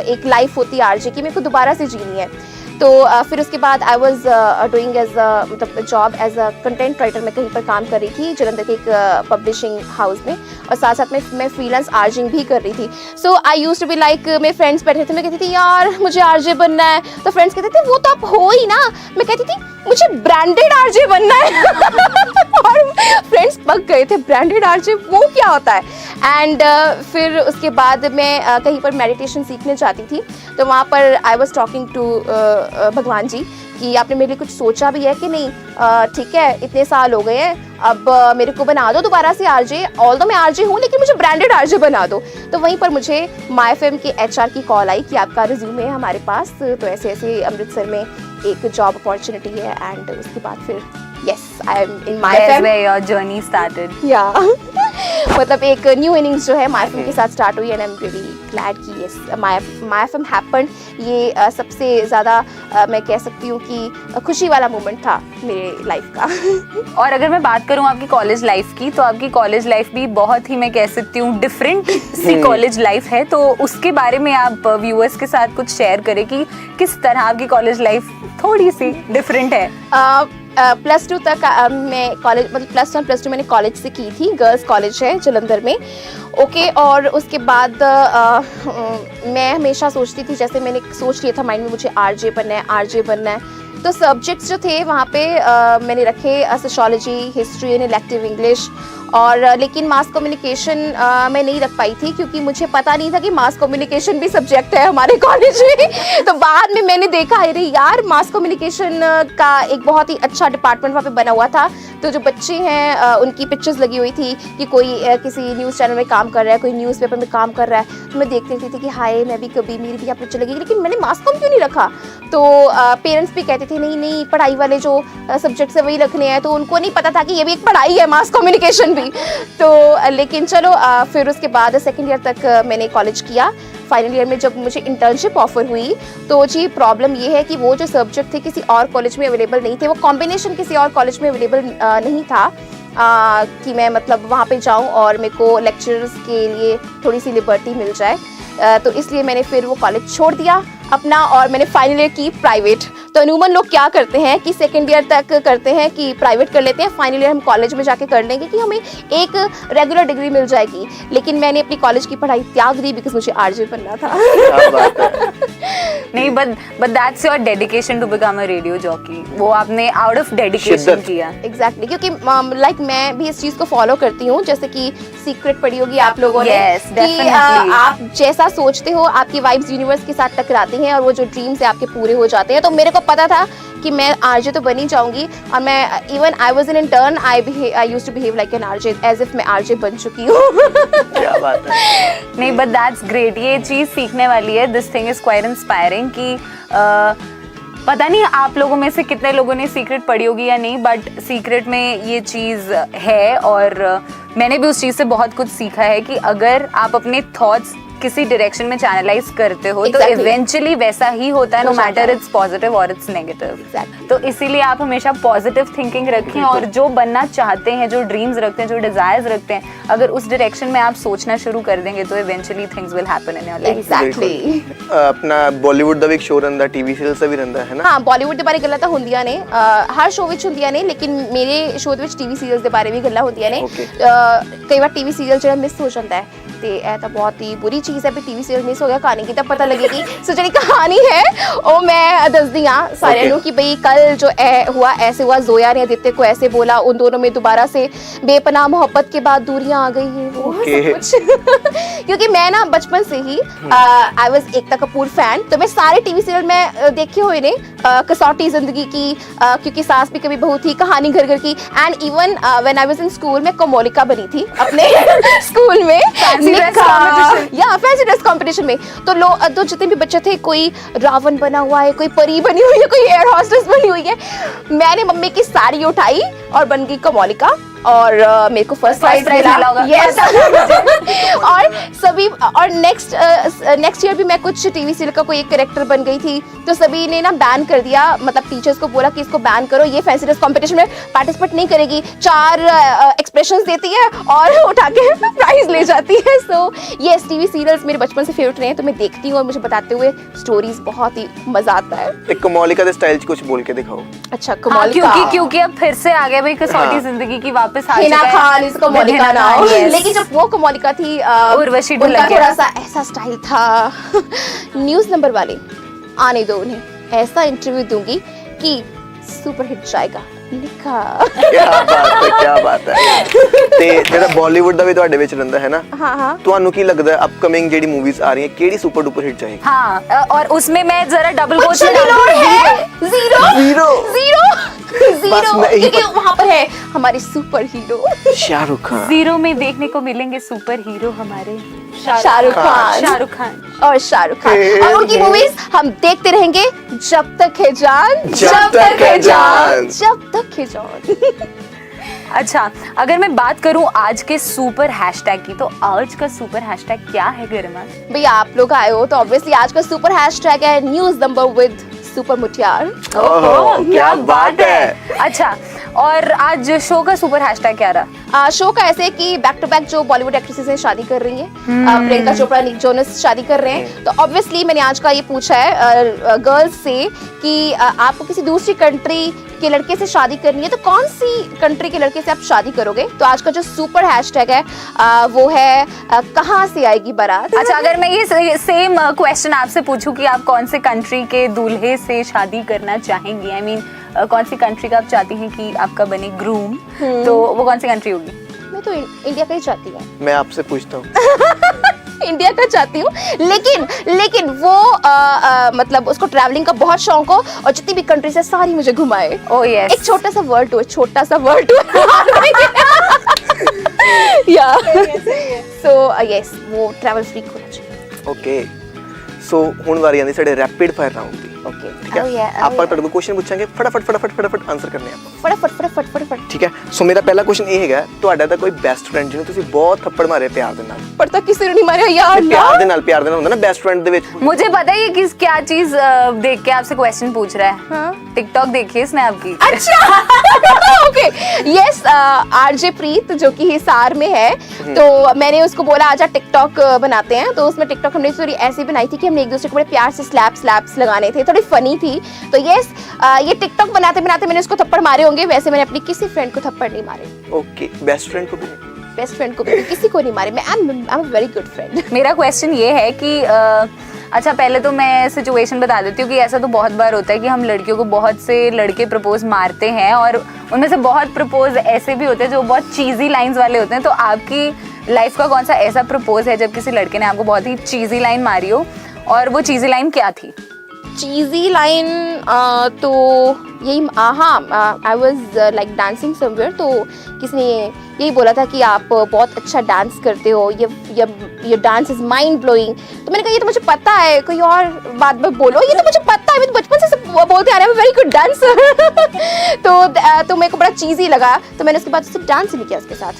एक लाइफ होती है आरजे की, मेरे को दोबारा से जीनी है। तो फिर उसके बाद आई वॉज डूइंग एज मतलब job as a content writer. मैं कहीं पर काम कर रही थी जलंधर के एक पब्लिशिंग हाउस में, और साथ साथ में मैं फ्रीलांस आर्जिंग भी कर रही थी। सो आई यूज टू बी लाइक, मेरे फ्रेंड्स बैठे थे, मैं कहती थी यार मुझे आरजे बनना है, तो फ्रेंड्स कहते थे वो तो आप हो ही ना। मैं कहती थी मुझे ब्रांडेड आरजे बनना है और फ्रेंड्स पक गए थे, ब्रांडेड आरजे वो क्या होता है। एंड फिर उसके बाद मैं कहीं पर मेडिटेशन सीखने जाती थी, तो वहाँ पर आई वॉज टॉकिंग टू भगवान जी कि आपने मेरे लिए कुछ सोचा भी है कि नहीं। ठीक है, इतने साल हो गए हैं, अब मेरे को बना दो दोबारा से आरजे। ऑल्दो मैं आरजे हूँ, लेकिन मुझे ब्रांडेड आरजे बना दो। तो वहीं पर मुझे माय एफएम के एचआर की कॉल आई कि आपका रिज्यूमे है हमारे पास, तो ऐसे ऐसे अमृतसर में एक जॉब अपॉर्चुनिटी है। एंड उसके बाद फिर yes I am in my FM, where your journey started. या मतलब एक न्यू इनिंग्स जो है माय एफएम के साथ स्टार्ट हुई। And I am really glad कि यस माय एफएम हैपेंड। ये सबसे ज़्यादा मैं कह सकती हूँ कि खुशी वाला मोमेंट था मेरे लाइफ का। और अगर मैं बात करूँ आपकी कॉलेज लाइफ की, तो आपकी कॉलेज लाइफ भी बहुत ही, मैं कह सकती हूँ, डिफरेंट सी कॉलेज लाइफ है। तो उसके बारे में आप व्यूअर्स के साथ कुछ शेयर करें कि किस तरह आपकी कॉलेज लाइफ थोड़ी सी डिफरेंट है। +2 तक मैं कॉलेज मतलब +1 +2 मैंने कॉलेज से की थी, गर्ल्स कॉलेज है जलंधर में। ओके, और उसके बाद मैं हमेशा सोचती थी, जैसे मैंने सोच लिया था माइंड में मुझे आरजे बनना है, आरजे बनना है। तो सब्जेक्ट्स जो थे वहाँ पे मैंने रखे sociology, history and elective English, और लेकिन मास कम्युनिकेशन मैं नहीं रख पाई थी, क्योंकि मुझे पता नहीं था कि मास कम्युनिकेशन भी सब्जेक्ट है हमारे कॉलेज में। तो बाद में मैंने देखा अरे यार मास कम्युनिकेशन का एक बहुत ही अच्छा डिपार्टमेंट वहाँ पे बना हुआ था। तो जो बच्चे हैं उनकी पिक्चर्स लगी हुई थी कि कोई किसी न्यूज़ चैनल में काम काम कर रहा है, कोई न्यूज़पेपर में काम कर रहा है, तो मैं देखती रहती थी कि हाय मैं भी कभी मेरी भी यहाँ पर चलेगी, लेकिन मैंने मास कॉम क्यों नहीं रखा। तो पेरेंट्स भी कहते थे नहीं नहीं पढ़ाई वाले जो सब्जेक्ट्स है वही रखने हैं, तो उनको नहीं पता था कि ये भी एक पढ़ाई है, मास कम्युनिकेशन भी। तो लेकिन चलो फिर उसके बाद सेकेंड ईयर तक मैंने कॉलेज किया। फाइनल ईयर में जब मुझे इंटर्नशिप ऑफर हुई तो जी प्रॉब्लम ये है कि वो जो सब्जेक्ट थे किसी और कॉलेज में अवेलेबल नहीं थे, वो कॉम्बिनेशन किसी और कॉलेज में अवेलेबल नहीं था कि मैं मतलब वहाँ पे जाऊँ और मेरे को लेक्चर्स के लिए थोड़ी सी लिबर्टी मिल जाए। तो इसलिए मैंने फिर वो कॉलेज छोड़ दिया अपना और मैंने फाइनल ईयर की प्राइवेट। तो अमूमन लोग क्या करते हैं कि सेकेंड ईयर तक करते हैं कि प्राइवेट कर लेते हैं, फाइनल ईयर हम कॉलेज में जाके कर लेंगे कि हमें एक रेगुलर डिग्री मिल जाएगी। लेकिन मैंने अपनी कॉलेज की पढ़ाई त्याग दी बिकॉज मुझे आरजे बनना था। क्या बात है। नहीं but that's your dedication to become a radio jockey, वो आपने आउट ऑफ डेडिकेशन शिद्दत। किया। एग्जैक्टली क्योंकि लाइक मैं भी इस चीज को फॉलो करती हूँ, जैसे कि सीक्रेट पढ़ी होगी आप लोगों ने Yes, कि definitely. आप जैसा सोचते हो आपकी वाइब्स यूनिवर्स के साथ टकराती हैं और वो जो ड्रीम्स है आपके पूरे हो जाते हैं। तो मेरे को पता था कि मैं आरजे तो बनी जाऊंगी और मैं even I was an intern, I used to behave like an RJ as if मैं आरजे बन चुकी हूँ। क्या बात है। नहीं बट दैट्स ग्रेट, ये चीज सीखने वाली है। This thing is quite inspiring कि पता नहीं आप लोगों में से कितने लोगों ने सीक्रेट पढ़ी होगी या नहीं, बट सीक्रेट में ये चीज़ है और मैंने भी उस चीज़ से बहुत कुछ सीखा है कि अगर आप अपने थॉट्स किसी डायरेक्शन में चैनलाइज करते हो तो Exactly. इवेंचुअली वैसा ही होता है, नो हो जाता मैटर है। इट्स पॉजिटिव और इट्स नेगेटिव। Exactly. तो इसीलिए आप हमेशा पॉजिटिव थिंकिंग रखें और जो बनना चाहते हैं, जो ड्रीम्स रखते हैं, जो डिजायर्स रखते हैं, अगर उस डायरेक्शन में आप सोचना शुरू कर देंगे तो eventually things will happen in your life. Exactly. ਆਪਣਾ ਬਾਲੀਵੁੱਡ ਦਾ ਵੀ ਇੱਕ ਸ਼ੋਅ ਰਹਿੰਦਾ, ਟੀਵੀ ਸੀਰੀਅਲ ਦਾ ਵੀ ਰਹਿੰਦਾ ਹੈ ਨਾ। हाँ बॉलीवुड के बारे गल्लां तां हुंदियां ने, हर शो विच हुंदियां ने, लेकिन मेरे शो दे विच टीवी सीरियल्स दे बारे भी गल्लां हुंदियां ने। Okay. कई बार टीवी सीरियल जेह्ड़ा मिस हो जाता है ते ਇਹ ਤਾਂ ਬਹੁਤ ਹੀ ਬੁਰੀ ਚੀਜ਼ ਹੈ ਵੀ ਟੀਵੀ ਸੀਰੀਅਲ ਮਿਸ ਹੋ ਗਿਆ, ਕਹਾਣੀ ਕੀ ਤਾਂ ਪਤਾ लगेगी। सो ਜਿਹੜੀ कहानी है ਉਹ मैं ਦੱਸਦੀ ਹਾਂ ਸਾਰਿਆਂ ਨੂੰ कि भाई कल जो हुआ ऐसे हुआ, जोया ने आदित्य को ऐसे बोला, उन दोनों में दोबारा से बेपनाह मोहब्बत के बाद दूरियां आ गई हैं, वो Okay. सब कुछ। क्योंकि मैं ना बचपन से ही I was Ekta Kapoor fan, तो मैं सारे टीवी सीरियल में देखे हुए ने, कसौटी जिंदगी की, क्योंकि सास भी कभी बहू थी, कहानी घर घर की, and even when I was in school में कोमोलिका बनी थी अपने स्कूल में। Fancy dress competition. या फैंसी ड्रेस कंपटीशन में तो जितने भी बच्चे थे, कोई रावण बना हुआ है, कोई परी बनी हुई है, कोई एयर हॉस्टेस बनी हुई है। मैंने मम्मी की साड़ी उठाई और बन गई कोमोलिका और मेरे को फर्स्ट प्राइज मिला होगा। Yes. और सभी और नेक्स्ट ईयर भी मैं कुछ टीवी सीरियल का कोई एक कैरेक्टर बन गई थी, तो सभी ने ना बैन कर दिया, मतलब टीचर्स को बोला कि इसको बैन करो, ये फैंसी ड्रेस कंपटीशन में पार्टिसिपेट नहीं करेगी, 4 एक्सप्रेशंस देती है और उठा के प्राइज ले जाती है। सो ये टीवी सीरियल्स मेरे बचपन से फेवरेट रहे हैं, तो मैं देखती हूँ और मुझे बताते हुए स्टोरीज बहुत ही मजा आता है। ਤੇ ਕਮੋਲਿਕਾ ਦੇ ਸਟਾਈਲ 'ਚ ਕੁਝ ਬੋਲ ਕੇ ਦਿਖਾਓ। अच्छा हाँ, कोमोलिका, क्योंकि अब फिर से आ गया भाई कसौटी हाँ। जिंदगी की वापस आ हिना चुका है। खान इसको कोमोलिका हिना नाम, खान, yes. लेकिन जब वो कोमोलिका थी उर्वशी उनका ढोलकिया। थोड़ा सा ऐसा स्टाइल था। न्यूज नंबर वाले आने दो उन्हें, ऐसा इंटरव्यू दूंगी कि सुपर हिट जाएगा लिखा। क्या बात है, क्या बात है। ਤੇ ਜਿਹੜਾ ਬਾਲੀਵੁੱਡ ਦਾ ਵੀ ਤੁਹਾਡੇ ਵਿੱਚ ਰਹਿੰਦਾ ਹੈ ਨਾ, हाँ हाँ ਤੁਹਾਨੂੰ ਕੀ ਲੱਗਦਾ ਹੈ ਅਪਕਮਿੰਗ ਜਿਹੜੀ ਮੂਵੀਜ਼ ਆ ਰਹੀਆਂ ਕਿਹੜੀ ਸੁਪਰ ਡੁਪਰ ਹਿੱਟ ਜਾਏਗੀ? हाँ और उसमें मैं जरा डबल कुछ कोट नहीं लोड है, जीरो जीरो। जीरो बस मैं यही क्योंकि वहाँ पर है हमारे super hero Shahrukh Khan. Zero में देखने को मिलेंगे सुपर हीरो हमारे शाहरुख खान शाहरुख खान। और शाहरुख खान, और उनकी मूवीज हम देखते रहेंगे जब तक है जान, जब तक है जान। जब तक है जान। अच्छा, अगर मैं बात करूं आज के सुपर हैशटैग की, तो आज का सुपर हैशटैग क्या है गरिमा? भैया आप लोग आए हो तो ऑब्वियसली आज का सुपर हैशटैग है न्यूज नंबर विद सुपर मुटियार। ओहो, क्या बात है। अच्छा, और आज शो का सुपर हैशटैग क्या रहा? शो का ऐसे कि बैक टू बैक जो बॉलीवुड एक्ट्रेसेस हैं शादी कर रही हैं, प्रियंका चोपड़ा, निक जोनस शादी कर रहे हैं, तो ऑब्वियसली मैंने आज का ये पूछा है गर्ल्स से कि आपको किसी दूसरी कंट्री के लड़के से शादी करनी है तो कौन सी कंट्री के लड़के से आप शादी करोगे? तो आज का जो सुपर हैशटैग है वो है कहाँ से आएगी बारात। अच्छा, अगर मैं ये सेम क्वेश्चन आपसे पूछूं कि आप कौन से कंट्री के दूल्हे से शादी करना चाहेंगी, आई मीन कौन सी कंट्री का आप चाहती हैं कि आपका बने ग्रूम, तो वो कौन सी कंट्री होगी? मैं तो इंडिया का ही चाहती हूँ। मैं आपसे पूछता हूँ। इंडिया का चाहती हूँ, लेकिन वो मतलब उसको ट्रैवलिंग का बहुत शौक हो और जितनी भी कंट्रीज है सारी मुझे घुमाए। Oh yes. एक छोटा सा वर्ल्ड टूर, छोटा सा वर्ल्ड टूर। या सो यस वो ट्रैवल फ्रीक होना चाहिए। ਓਕੇ ਸੋ ਹੁਣ ਵਾਰੀ ਆਂਦੀ ਸਾਡੇ ਰੈਪਿਡ ਫਾਇਰ ਰਾਉਂਡ ਦੀ। ओके ਠੀਕ ਹੈ ਆਪਾਂ ਤੁਹਾਡੇ ਕੋਲ ਕੁਐਸਚਨ ਪੁੱਛਾਂਗੇ ਫਟਾਫਟ ਆਨਸਰ ਕਰਨੇ ਆਪਾਂ। फटाफट ਠੀਕ ਹੈ ਸੋ ਮੇਰਾ ਪਹਿਲਾ ਕੁਐਸਚਨ ਇਹ ਹੈਗਾ ਤੁਹਾਡਾ ਤਾਂ ਕੋਈ ਬੈਸਟ ਫਰੈਂਡ ਜਿਹਨੂੰ ਤੁਸੀਂ ਬਹੁਤ ਥੱਪੜ ਮਾਰੇ ਪਿਆਰ ਦੇ ਨਾਲ? पर तक किसी ने नहीं मारा यार ਪਿਆਰ ਦੇ ਨਾਲ ਹੁੰਦਾ ਨਾ ਬੈਸਟ ਫਰੈਂਡ ਦੇ ਵਿੱਚ। मुझे पता है ये किस क्या चीज देख के आपसे क्वेश्चन पूछ रहा है। हाँ? टिकटॉक देखिए इसने आपकी। अच्छा ओके यस आरजे प्रीत जो कि हिसार में है तो मैंने उसको बोला आजा टिकटॉक बनाते हैं तो उसमें टिकटॉक हमने थोड़ी ऐसी बनाई थी कि हमने एक दूसरे को बड़े प्यार से स्लैप्स लगाने थे थोड़ी फनी थी तो यस ये टिकटॉक बनाते मैंने उसको थप्पड़ मारे होंगे वैसे मैंने अपनी किसी फ्रेंड को थप्पड़ नहीं मारे ਓਕੇ ਬੈਸਟ ਫਰੈਂਡ को भी बेस्ट फ्रेंड को भी किसी को नहीं मारे मैं I am a very good friend मेरा क्वेश्चन ये है कि अच्छा पहले तो मैं सिचुएशन बता देती हूँ कि ऐसा तो बहुत बार होता है कि हम लड़कियों को बहुत से लड़के प्रपोज मारते हैं और उनमें से बहुत प्रपोज ऐसे भी होते हैं जो बहुत चीज़ी लाइंस वाले होते हैं। तो आपकी लाइफ का कौन सा ऐसा प्रपोज है जब किसी लड़के ने आपको बहुत ही चीज़ी लाइन मारी हो और वो चीज़ी लाइन क्या थी? चीज़ी लाइन तो यही हाँ I was like dancing somewhere तो किसी ने यही बोला था कि आप बहुत अच्छा डांस करते हो ये डांस इज माइंड ब्लोइंग तो मैंने कहा ये तो मुझे पता है कोई और बात में बोलो ये तो मुझे पता है मैं तो बचपन से बोलते आ रहे हैं वेरी गुड डांसर तो मेरे को बड़ा चीज़ी लगा तो मैंने उसके बाद उससे डांस ही नहीं किया उसके साथ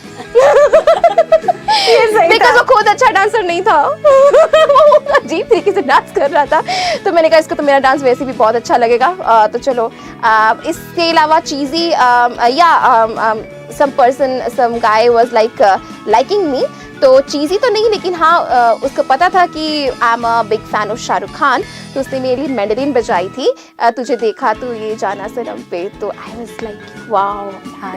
बिकॉज़ वो खुद अच्छा डांसर नहीं था अजीब तरीके से डांस कर रहा था तो मैंने कहा इसको तो मेरा डांस वैसे भी बहुत अच्छा लगेगा तो चलो इसके अलावा चीज़ी या some person some guy was like liking me तो चीज़ी तो नहीं लेकिन हाँ उसको पता था कि I am a big fan of Shahrukh Khan तो उसने मेरे लिए मैंडरिन बजाई थी तुझे देखा तो ये जाना सनम पे तो आई वाज लाइक वाओ हाँ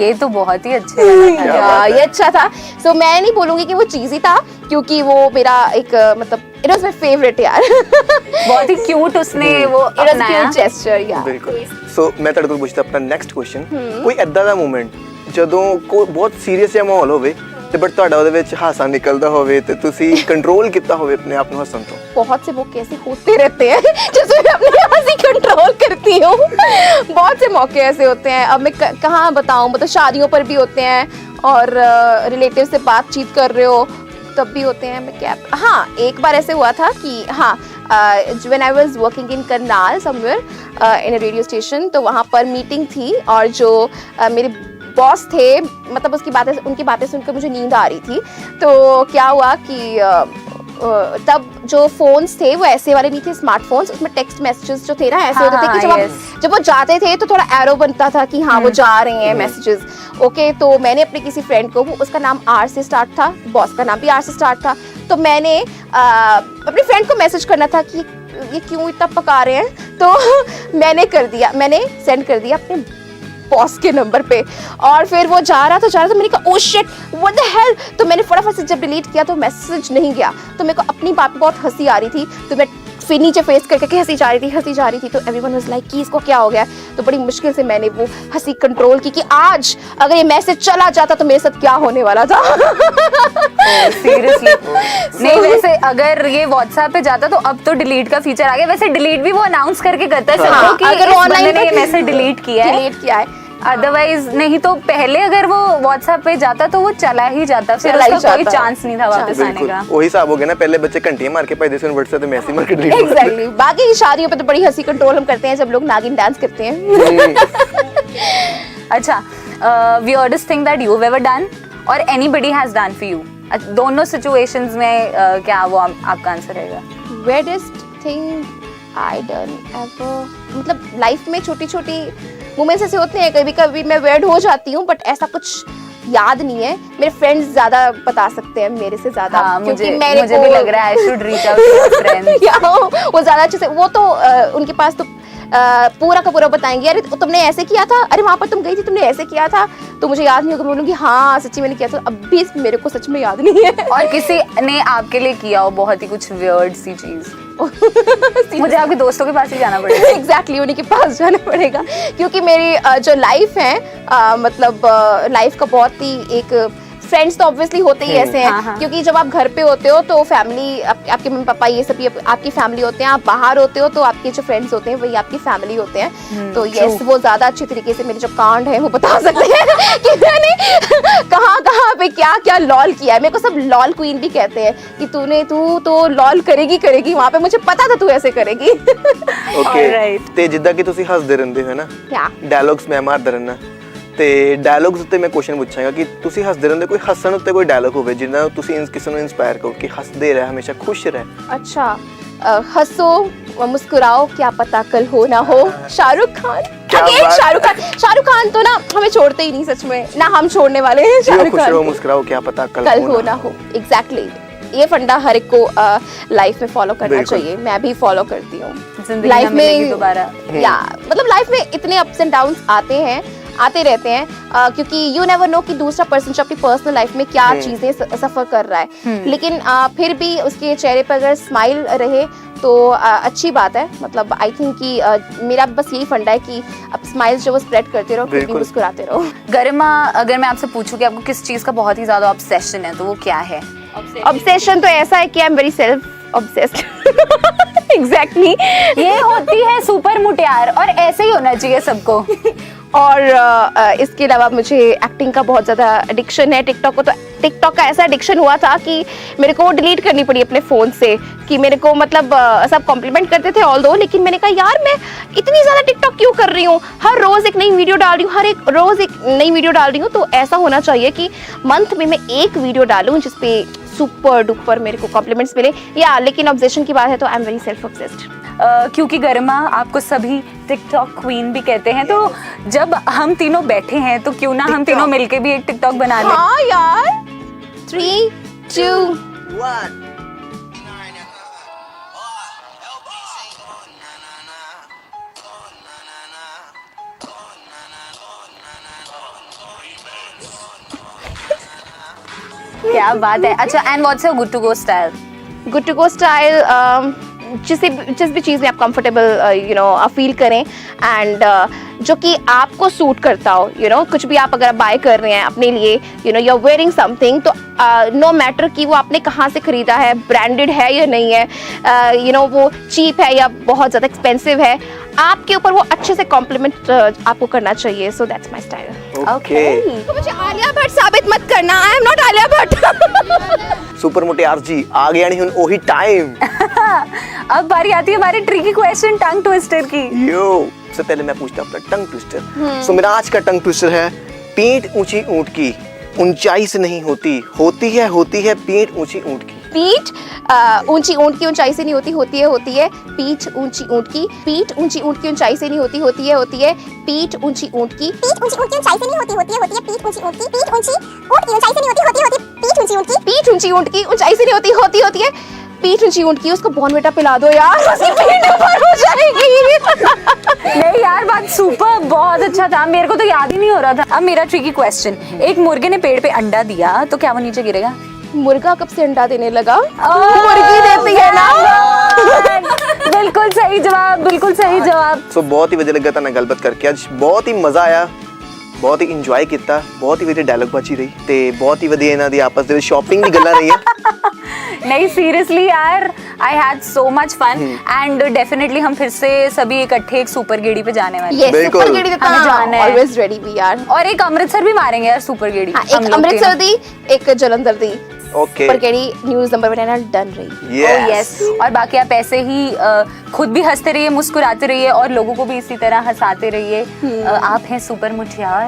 ये तो बहुत ही अच्छे लगा। ये अच्छा था सो मैं नहीं बोलूँगी कि वो चीज़ी था क्योंकि वो मेरा एक मतलब इट वाज माय फेवरेट यार बहुत ही क्यूट उसने वो इट वाज अपनाया। क्यूट जेस्चर या ਬਿਲਕੁਲ ਸੋ ਮੈਂ ਤੁਹਾਡੇ ਕੋਲ ਪੁੱਛਦਾ ਆਪਣਾ ਨੈਕਸਟ ਕੁਐਸਚਨ ਕੋਈ ਐਦਾਂ ਦਾ ਮੂਮੈਂਟ ਜਦੋਂ ਕੋਈ ਬਹੁਤ ਸੀਰੀਅਸ ਜਿਹਾ ਮਾਹੌਲ ਹੋਵੇ ਤੇ ਬਟ ਤੁਹਾਡਾ ਉਹਦੇ ਵਿੱਚ ਹਾਸਾ ਨਿਕਲਦਾ ਹੋਵੇ ਤੇ ਤੁਸੀਂ ਕੰਟਰੋਲ ਕੀਤਾ ਹੋਵੇ ਆਪਣੇ ਆਪ ਨੂੰ ਹੱਸਣ ਤੋਂ? बहुत से मौके ऐसे होते रहते हैं जिसमें मैं अपने हंसी कंट्रोल करती हूँ बहुत से मौके ऐसे होते हैं अब मैं कहाँ बताऊँ मतलब शादियों पर भी होते हैं और रिलेटिव से बातचीत कर रहे हो तब भी होते हैं मैं क्या हाँ एक बार ऐसे हुआ था कि हाँ when I was working in Karnal somewhere in a radio station तो वहाँ पर मीटिंग थी और जो मेरे बॉस थे मतलब उनकी बातें सुनकर मुझे नींद आ रही थी तो क्या हुआ कि तब जो फोन्स थे वो ऐसे वाले नहीं थे स्मार्टफोन्स उसमें टेक्स्ट मैसेजेस जो थे ना ऐसे होते थे कि जब वो जाते थे तो थोड़ा एरो बनता था कि हाँ वो जा रहे हैं मैसेजेस ओके तो मैंने अपने किसी फ्रेंड को उसका नाम आर से स्टार्ट था बॉस का नाम भी आर से स्टार्ट था तो मैंने अपने फ्रेंड को मैसेज करना था कि ये क्यों इतना पका रहे हैं तो मैंने सेंड कर दिया अपने बॉस के नंबर पे और फिर वो जा रहा था मैंने कहा oh shit what the hell तो मैंने फटाफट से जब डिलीट किया तो मैसेज नहीं गया तो मेरे को अपनी बात पे बहुत हंसी आ रही थी तो मैं फिर नीचे फेस करके हंसी जा रही थी तो एवरीवन वाज लाइक कि इसको क्या हो गया तो बड़ी मुश्किल से मैंने वो हंसी कंट्रोल की कि आज अगर ये मैसेज चला जाता तो मेरे साथ क्या होने वाला था सीरियसली नहीं वैसे अगर ये व्हाट्सएप पे जाता तो अब तो डिलीट का फीचर आ गया वैसे डिलीट भी वो अनाउंस करके करता है सबको कि अगर ऑनलाइन ये मैसेज डिलीट किया है अदरवाइज नहीं तो पहले अगर वो व्हाट्सएप पे जाता तो वो चला ही जाता फिर उसका कोई चांस नहीं था वापस आने का। वही हिसाब हो गया ना पहले बच्चे घंटियां मार के पैदे से व्हाट्सएप पे मैसेज मार के डिलीट एग्जैक्टली बाकी शादियों पे तो बड़ी हंसी कंट्रोल हम करते हैं जब लोग नागिन डांस करते हैं अच्छा weirdest thing that you've ever done or anybody has done for you दोनों सिचुएशंस में क्या वो आपका आंसर रहेगा? weirdest thing I done ever मतलब लाइफ में छोटी छोटी मोमेंट्स ऐसे होते हैं कभी कभी मैं वेयर्ड हो जाती हूँ बट ऐसा कुछ याद नहीं है मेरे फ्रेंड्स ज्यादा बता सकते हैं मेरे से ज्यादा मुझे भी लग रहा है I should reach out to your friends वो ज्यादा अच्छे से वो तो उनके पास तो पूरा का पूरा बताएंगे अरे तुमने ऐसे किया था अरे वहाँ पर तुम गई थी तुमने ऐसे किया था तो मुझे याद नहीं होगा मैं बोलूँगी हाँ सच्ची मैंने किया था अब भी मेरे को सच में याद नहीं है और किसी ने आपके लिए किया हो बहुत ही कुछ वियर्ड सी चीज मुझे आपके दोस्तों के पास ही जाना पड़ेगा एग्जैक्टली उन्हीं के पास जाना पड़ेगा क्योंकि मेरी जो लाइफ है मतलब लाइफ का बहुत ही एक फ्रेंड्स तो ऑब्वियसली होते ही ऐसे हाँ, हैं, हाँ। क्योंकि जब आप घर पे होते हो तो फैमिली, आपके मम्मी पापा ये सब आपकी फैमिली होते हैं, आप बाहर होते हो तो आपके जो फ्रेंड्स होते हैं वही आपकी फैमिली होते हैं। तो यस, वो ज्यादा अच्छे तरीके से मेरे जो कांड है वो बता सकते हैं कि मैंने कहाँ कहाँ पे क्या क्या लॉल किया है। मेरे को सब लॉल क्वीन भी कहते हैं कि तू तो लॉल करेगी, वहाँ पे मुझे पता था तू ऐसे करेगी। Okay Alright. ਤੇ ਜਿੱਦਾਂ ਕਿ ਤੁਸੀਂ ਹੱਸਦੇ ਰਹਿੰਦੇ ਹੋ ਨਾ, क्या ਡਾਇਲੌਗਸ ਮੈਂ ਮਾਰਦਾ ਰਹਿਣਾ, ਤੇ ਡਾਇਲੌਗਸ ਉੱਤੇ ਮੈਂ ਕੁਐਸਚਨ ਪੁੱਛਾਂਗਾ ਕਿ ਤੁਸੀਂ ਹੱਸਦੇ ਰਹਿੰਦੇ, ਕੋਈ ਹੱਸਣ ਉੱਤੇ ਕੋਈ ਡਾਇਲੌਗ ਹੋਵੇ ਜਿਹਦੇ ਨਾਲ ਤੁਸੀਂ ਕਿਸੇ ਨੂੰ ਇਨਸਪਾਇਰ ਕਰੋ ਕਿ ਹੱਸਦੇ ਰਹਿ, ਹਮੇਸ਼ਾ ਖੁਸ਼ ਰਹਿ। अच्छा, हंसो मुस्कुराओ, क्या पता कल हो ना हो। शाहरुख खान, क्या Again, बात शाहरुख खान तो ना हमें छोड़ते ही नहीं, सच में ना हम छोड़ने वाले हैं जियो शाहरुख खुश खान रहो को। मुस्कुराओ, क्या पता कल हो ना हो, एग्जैक्टली। ये फंडा हर एक को लाइफ में फॉलो करना बिल्कुल। चाहिए, मैं भी फॉलो करती हूँ। जिंदगी लाइफ ना मिलेगी दोबारा। या मतलब लाइफ में इतने अप्स एंड डाउन्स आते रहते हैं, क्योंकि यू नेवर नो कि दूसरा पर्सन जो अपनी पर्सनल लाइफ में क्या चीजें सफर कर रहा है, लेकिन फिर भी उसके चेहरे पर अगर स्माइल रहे तो अच्छी बात है। मतलब आई थिंक कि मेरा बस यही फंडा है कि आप स्माइल जो वो स्प्रेड करते रहो, फिर भी बिल्कुल। मुस्कुराते रहो। गरिमा, अगर मैं आपसे पूछूं कि आपको किस चीज का बहुत ही ज्यादा ऑब्सेशन है तो वो क्या है? ऑब्सेशन तो ऐसा है कि I am very self obsessed. Exactly. ये होती है सुपर मुटियार और ऐसे ही होना चाहिए सबको। और इसके अलावा मुझे एक्टिंग का बहुत ज़्यादा एडिक्शन है। टिकटॉक का ऐसा एडिक्शन हुआ था कि मेरे को डिलीट करनी पड़ी अपने फ़ोन से, कि मेरे को मतलब सब कॉम्प्लीमेंट करते थे ऑल दो, लेकिन मैंने कहा यार मैं इतनी ज़्यादा टिकटॉक क्यों कर रही हूँ, हर रोज़ एक नई वीडियो डाल रही हूँ, हर एक रोज़ एक नई वीडियो डाल रही हूँ। तो ऐसा होना चाहिए कि मंथ में मैं एक वीडियो डालूँ जिसपे सुपर डुपर मेरे को कॉम्प्लीमेंट्स मिले। या लेकिन ऑब्सेशन की बात है तो I am very self obsessed. क्योंकि गरिमा आपको सभी टिकटॉक क्वीन भी कहते हैं, तो जब हम तीनों बैठे हैं तो क्यों ना हम तीनों मिलके भी एक टिकटॉक बना लें। हाँ यार, 3, 2, क्या बात है। अच्छा, and what's your good to go style? Good to go style जिस भी चीज़ में आप कंफर्टेबल फील करें, एंड जो कि आपको सूट करता हो। कुछ भी आप अगर बाय कर रहे हैं अपने लिए, यू आर वेयरिंग समथिंग, तो नो मैटर कि वो आपने कहाँ से खरीदा है, ब्रांडेड है या नहीं है, वो चीप है या बहुत ज़्यादा एक्सपेंसिव है, आपके ऊपर वो अच्छे से कॉम्प्लीमेंट आपको करना चाहिए। So that's my style. Okay तो मुझे आलिया भट्ट साबित मत करना, I am not Alia Bhatt. Super Mutiyaar ji आ गया नहीं हुन ओही टाइम। अब बारी आती है हमारे ट्रिकी क्वेश्चन टंग ट्विस्टर की। यो, सबसे पहले मैं पूछता हूँ अपना टंग ट्विस्टर। सो मेरा आज का टंग ट्विस्टर है, पीठ ऊंची ऊंट की ऊंचाई से नहीं होती, होती है पीठ ऊंची ऊंट की। पीठ ऊंची ऊंट की ऊंचाई से नहीं होती, होती है पीठ ऊंची ऊंट की। पीठ ऊंची ऊंट की ऊंचाई से नहीं होती, होती है पीठ ऊंची ऊंट की। पीठ ऊंची ऊंट की ऊंचाई से नहीं होती, होती है पीठ ऊंची ऊंट की। पीठ ऊंची ऊंट की ऊंचाई से नहीं होती, होती है पीठ ऊंची ऊंट की। पीठ ऊंची ऊंट की ऊंचाई से नहीं होती, होती है पीठ ऊंची ऊंट की। उसको बॉर्नविटा पिला दो यार, उसकी पीठ ऊपर हो जाएगी। नहीं यार, बात सुपर, बहुत अच्छा था, मेरे को तो याद ही नहीं हो रहा था। अब मेरा ट्रिकी क्वेश्चन, एक मुर्गे ने पेड़ पे अंडा दिया तो क्या वो नीचे गिरेगा? मुर्गा कब से अंडा देने लगा? मुर्गी देती है ना। बिल्कुल सही जवाब, बिल्कुल सही जवाब। सो बहुत ही ਵਧੀਆ ਲੱਗਾ ਤਾਂ ਨਾਲ ਗੱਲਬਾਤ ਕਰਕੇ, ਅੱਜ ਬਹੁਤ ਹੀ ਮਜ਼ਾ ਆਇਆ, ਬਹੁਤ ਹੀ ਇੰਜੋਏ ਕੀਤਾ, ਬਹੁਤ ਹੀ ਵਧੀਆ ਡਾਇਲੌਗ ਬਾਜੀ ਰਹੀ ਤੇ ਬਹੁਤ ਹੀ ਵਧੀਆ ਇਹਨਾਂ ਦੀ ਆਪਸ ਦੇ ਵਿੱਚ ਸ਼ਾਪਿੰਗ ਦੀ ਗੱਲਾਂ ਰਹੀਆਂ। नहीं सीरियसली यार, I had so much fun and definitely हम फिर से सभी इकट्ठे एक सुपर गेड़ी पे जाने वाले हैं। यस, बिल्कुल। सुपर गेड़ी देता हमें जाना है। ऑलवेज रेडी भी यार। और एक अमृतसर भी मारेंगे यार सुपर गेड़ी। हाँ, हम एक लोग अमृतसर तीनों। दी, एक जलंधर दी। ओके सुपर गेड़ी न्यूज़ नंबर बनाना डन रही। Oh, yes. और बाकी आप ऐसे ही खुद भी हंसते रहिए, मुस्कुराते रहिए और लोगों को भी इसी तरह हंसाते रहिए। आप हैं सुपर मुटियार,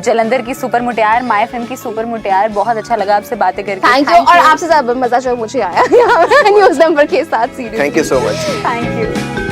जलंधर की सुपर मुटियार, माय फिल्म की सुपर मुटियार। बहुत अच्छा लगा आपसे बातें करके। Thank you. और आपसे ज्यादा मजा जो मुझे आया न्यूज़ नंबर के साथ series. Thank you so much. Thank you.